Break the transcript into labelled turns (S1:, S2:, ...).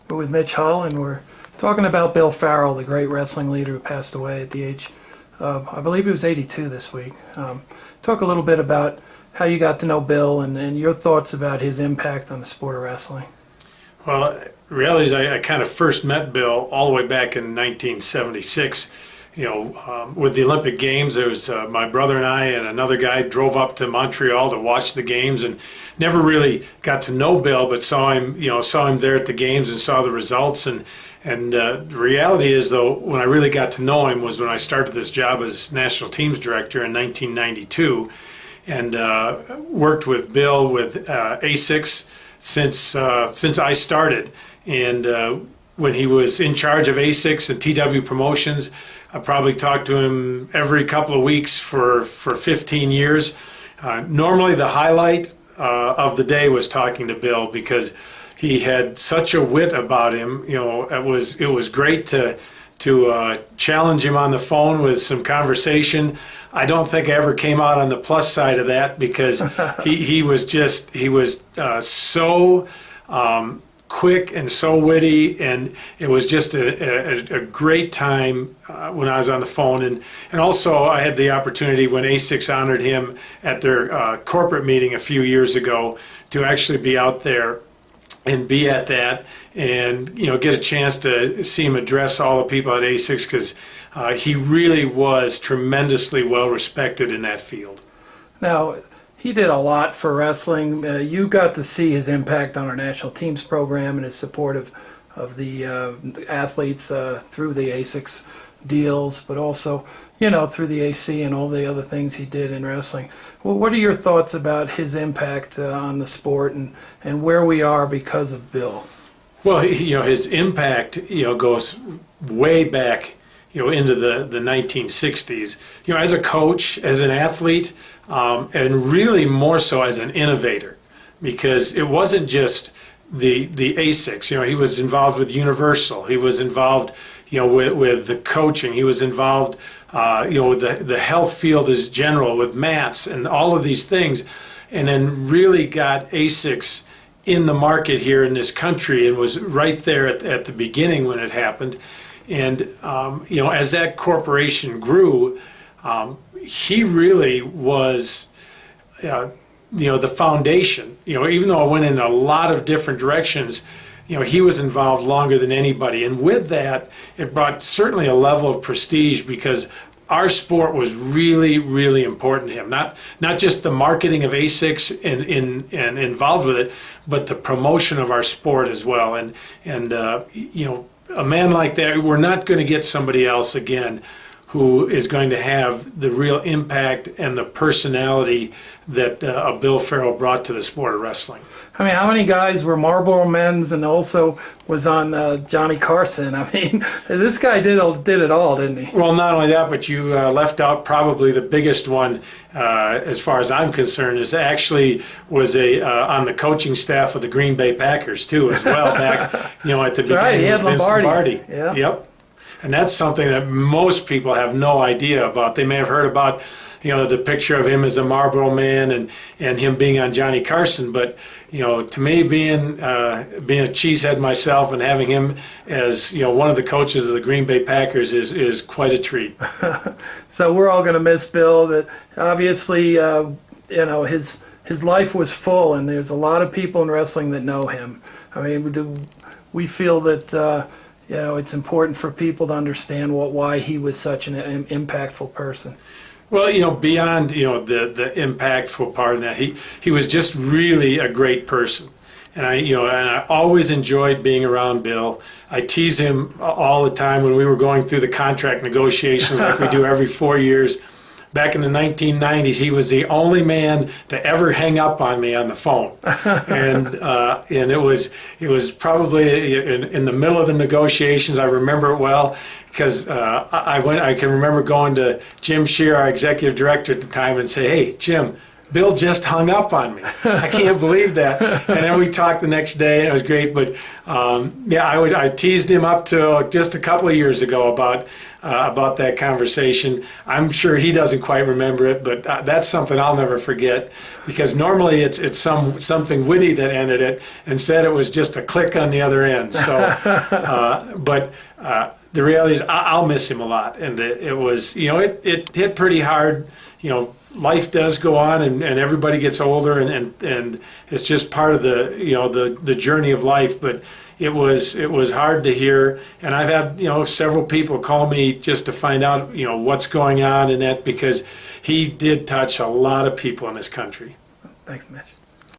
S1: We're with Mitch Hull, and we're talking about Bill Farrell, the great wrestling leader who passed away at the age of, I believe he was 82 this week. Talk a little bit about how you got to know Bill and your thoughts about his impact on the sport of wrestling.
S2: Well, the reality is I kind of first met Bill all the way back in 1976. With the Olympic Games, there was my brother and I and another guy drove up to Montreal to watch the games, and never really got to know Bill, but saw him there at the games and saw the results. And the reality is, though, when I really got to know him was when I started this job as national teams director in 1992, and worked with Bill with ASICS since I started. And when he was in charge of ASICS and TW Promotions, I probably talked to him every couple of weeks for 15 years. Normally the highlight of the day was talking to Bill, because he had such a wit about him. It was great to challenge him on the phone with some conversation. I don't think I ever came out on the plus side of that, because he was so quick and so witty, and it was just a great time when I was on the phone. And also I had the opportunity, when ASICS honored him at their corporate meeting a few years ago, to actually be out there and be at that, and get a chance to see him address all the people at ASICS, because he really was tremendously well respected in that field.
S1: Now, he did a lot for wrestling. You got to see his impact on our national teams program and his support of the athletes through the ASICS deals, but also, through the AC and all the other things he did in wrestling. Well, what are your thoughts about his impact on the sport and where we are because of Bill?
S2: Well, his impact, goes way back, into the 1960s. As a coach, as an athlete, and really more so as an innovator, because it wasn't just the ASICS. He was involved with Universal. He was involved, with the coaching. He was involved, with the health field as general, with mats and all of these things, and then really got ASICS in the market here in this country, and was right there at the beginning when it happened. And as that corporation grew, he really was the foundation. Even though I went in a lot of different directions, he was involved longer than anybody. And with that, it brought certainly a level of prestige, because our sport was really, really important to him. Not just the marketing of ASICS and involved with it, but the promotion of our sport as well. And a man like that, we're not going to get somebody else again who is going to have the real impact and the personality that Bill Farrell brought to the sport of wrestling.
S1: I mean, how many guys were Marlboro Men's and also was on Johnny Carson? I mean, this guy did it all, didn't he?
S2: Well, not only that, but you left out probably the biggest one, as far as I'm concerned, is actually was on the coaching staff of the Green Bay Packers too, as well, back at the beginning.
S1: Right, he had
S2: with Vince
S1: Lombardi. Yeah.
S2: Yep. And that's something that most people have no idea about. They may have heard about, the picture of him as a Marlboro Man and him being on Johnny Carson, but to me, being a cheesehead myself and having him as one of the coaches of the Green Bay Packers is quite a treat.
S1: So we're all going to miss Bill. That obviously, his life was full, and there's a lot of people in wrestling that know him. I mean, we feel that it's important for people to understand why he was such an impactful person.
S2: Well, beyond the impactful part of that, he was just really a great person, and I always enjoyed being around Bill. I tease him all the time when we were going through the contract negotiations, like we do every 4 years. Back in the 1990s, he was the only man to ever hang up on me on the phone, and it was probably in the middle of the negotiations. I remember it well, because I can remember going to Jim Shear, our executive director at the time, and say, "Hey, Jim, Bill just hung up on me. I can't believe that." And then we talked the next day, and it was great. But Yeah, I teased him up to just a couple of years ago about that conversation. I'm sure he doesn't quite remember it, but that's something I'll never forget, because normally it's something witty that ended it. Instead, it was just a click on the other end. So, but the reality is I'll miss him a lot, and it was, it hit pretty hard. Life does go on, and everybody gets older, and it's just part of the journey of life. But it was hard to hear, and I've had several people call me just to find out what's going on in that, because he did touch a lot of people in this country.
S1: Thanks, Mitch.